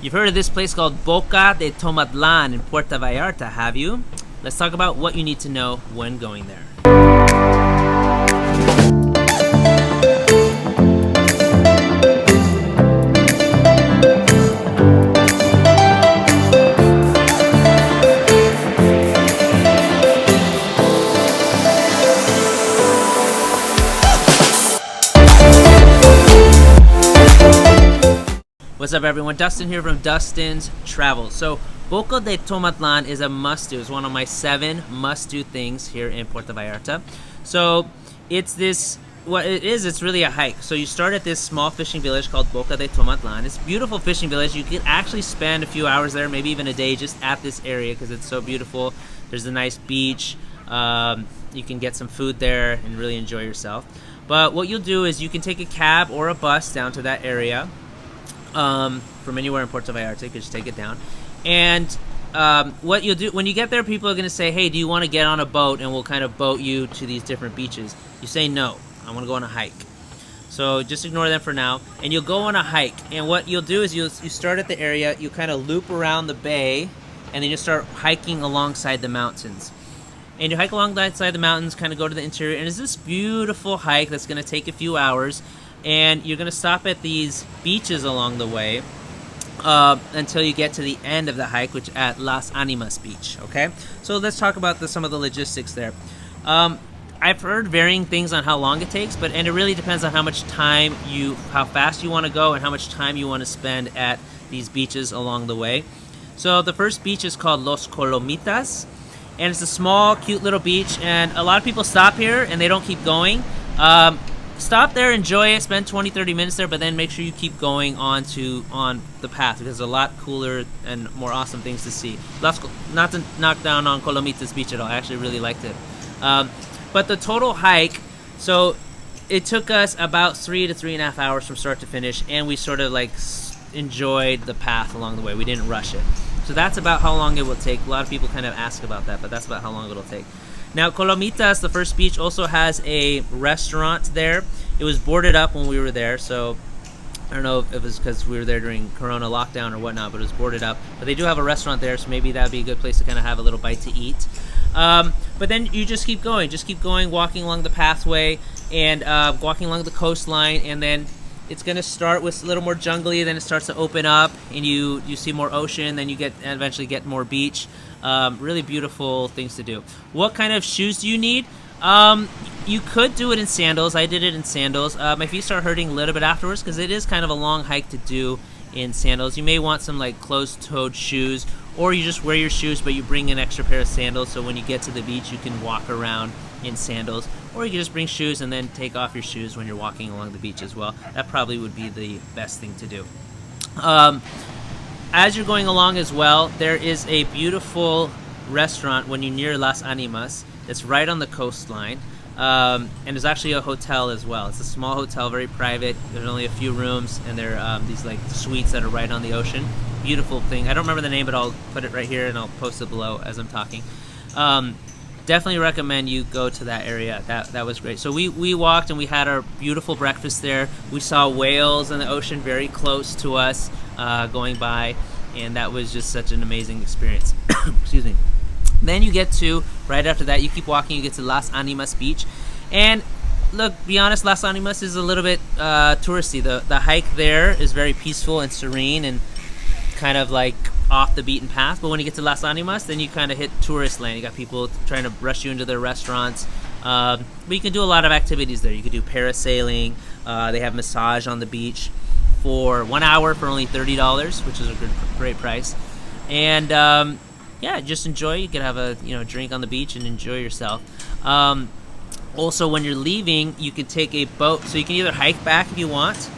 You've heard of this place called Boca de Tomatlan in Puerto Vallarta, have you? Let's talk about what you need to know when going there. What's up, everyone? Dustin here from Dustin's Travels. So Boca de Tomatlan is a must-do. It's one of my 7 must-do things here in Puerto Vallarta. So it's really a hike. So you start at this small fishing village called Boca de Tomatlan. It's a beautiful fishing village. You can actually spend a few hours there, maybe even a day, just at this area because it's so beautiful. There's a nice beach. You can get some food there and really enjoy yourself. But what you'll do is you can take a cab or a bus down to that area. From anywhere in Puerto Vallarta, you can just take it down. And what you'll do when you get there, people are going to say, hey, do you want to get on a boat and we'll kind of boat you to these different beaches? You say no, I want to go on a hike. So just ignore them for now, and you'll go on a hike. And what you'll do is you start at the area, you kind of loop around the bay, and then you start hiking alongside the mountains. And you hike alongside the mountains, kind of go to the interior, and it's this beautiful hike that's going to take a few hours. And you're going to stop at these beaches along the way until you get to the end of the hike, which at Las Animas Beach, okay? So let's talk about some of the logistics there. I've heard varying things on how long it takes, and it really depends on how much time how fast you want to go and how much time you want to spend at these beaches along the way. So the first beach is called Los Colomitas, and it's a small, cute little beach, and a lot of people stop here and they don't keep going. Stop there, enjoy it, spend 20-30 minutes there, but then make sure you keep going on the path because there's a lot cooler and more awesome things to see. Not to knock down on Colomitas Beach at all, I actually really liked it. But the total hike, so it took us about 3 to 3.5 hours from start to finish, and we sort of like enjoyed the path along the way. We didn't rush it. So that's about how long it will take. A lot of people kind of ask about that, but that's about how long it'll take. Now, Colomitas, the first beach, also has a restaurant there. It was boarded up when we were there, so I don't know if it was because we were there during Corona lockdown or whatnot, but it was boarded up. But they do have a restaurant there, so maybe that would be a good place to kind of have a little bite to eat. But then you just keep going, walking along the pathway and walking along the coastline, and then it's going to start with a little more jungly, then it starts to open up, and you see more ocean, then you eventually get more beach. Really beautiful things to do. What kind of shoes do you need? You could do it in sandals. I did it in sandals. My feet start hurting a little bit afterwards because it is kind of a long hike to do in sandals. You may want some like closed-toed shoes, or you just wear your shoes but you bring an extra pair of sandals so when you get to the beach you can walk around in sandals, or you can just bring shoes and then take off your shoes when you're walking along the beach as well. That probably would be the best thing to do. As you're going along as well, there is a beautiful restaurant when you're near Las Animas. It's right on the coastline, and there's actually a hotel as well. It's a small hotel, very private. There's only a few rooms, and there are these like suites that are right on the ocean. Beautiful thing. I don't remember the name, but I'll put it right here and I'll post it below as I'm talking. Definitely recommend you go to that area. That was great. So we walked and we had our beautiful breakfast there. We saw whales in the ocean very close to us going by, and that was just such an amazing experience. Excuse me. Then you get to, right after that, you keep walking, you get to Las Animas Beach. And look, be honest, Las Animas is a little bit touristy. The hike there is very peaceful and serene and kind of like off the beaten path, but when you get to Las Animas, then you kind of hit tourist land. You got people trying to rush you into their restaurants, but you can do a lot of activities there. You can do parasailing. They have massage on the beach for 1 hour for only $30, which is a great price. And yeah, just enjoy. You can have a drink on the beach and enjoy yourself. Also, when you're leaving, you can take a boat. So you can either hike back if you want,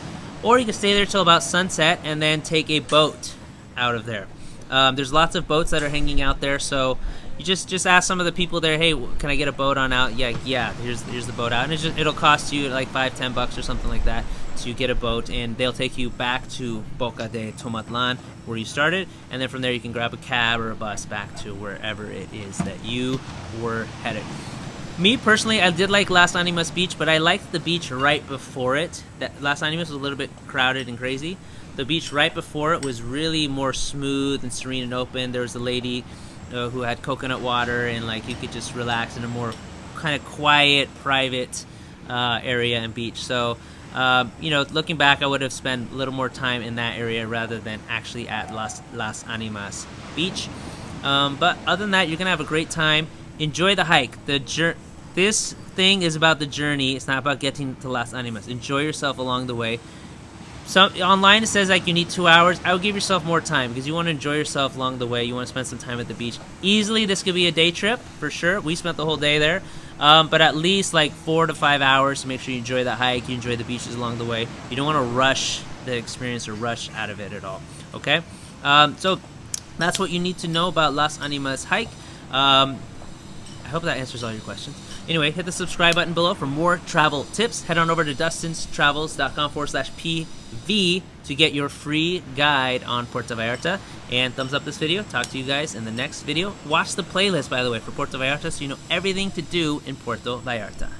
or you can stay there till about sunset and then take a boat out of there. There's lots of boats that are hanging out there, so you just ask some of the people there, hey, can I get a boat on out? Yeah, here's the boat out, and it'll cost you like $5-10 or something like that. So you get a boat, and they'll take you back to Boca de Tomatlan, where you started, and then from there you can grab a cab or a bus back to wherever it is that you were headed. Me personally, I did like Las Animas Beach, but I liked the beach right before it. Las Animas was a little bit crowded and crazy. The beach right before it was really more smooth and serene and open. There was a lady who had coconut water, and like you could just relax in a more kind of quiet, private area and beach. So you know, looking back, I would have spent a little more time in that area rather than actually at Las Animas Beach. But other than that, you're gonna have a great time. Enjoy the hike. This thing is about the journey. It's not about getting to Las Animas. Enjoy yourself along the way. Online it says like you need 2 hours. I would give yourself more time because you want to enjoy yourself along the way. You want to spend some time at the beach. Easily, this could be a day trip for sure. We spent the whole day there, but at least like 4 to 5 hours to make sure you enjoy that hike. You enjoy the beaches along the way. You don't want to rush the experience or rush out of it at all. Okay, so that's what you need to know about Las Animas hike. I hope that answers all your questions. Anyway, hit the subscribe button below for more travel tips. Head on over to dustinstravels.com/PV to get your free guide on Puerto Vallarta. And thumbs up this video. Talk to you guys in the next video. Watch the playlist, by the way, for Puerto Vallarta so you know everything to do in Puerto Vallarta.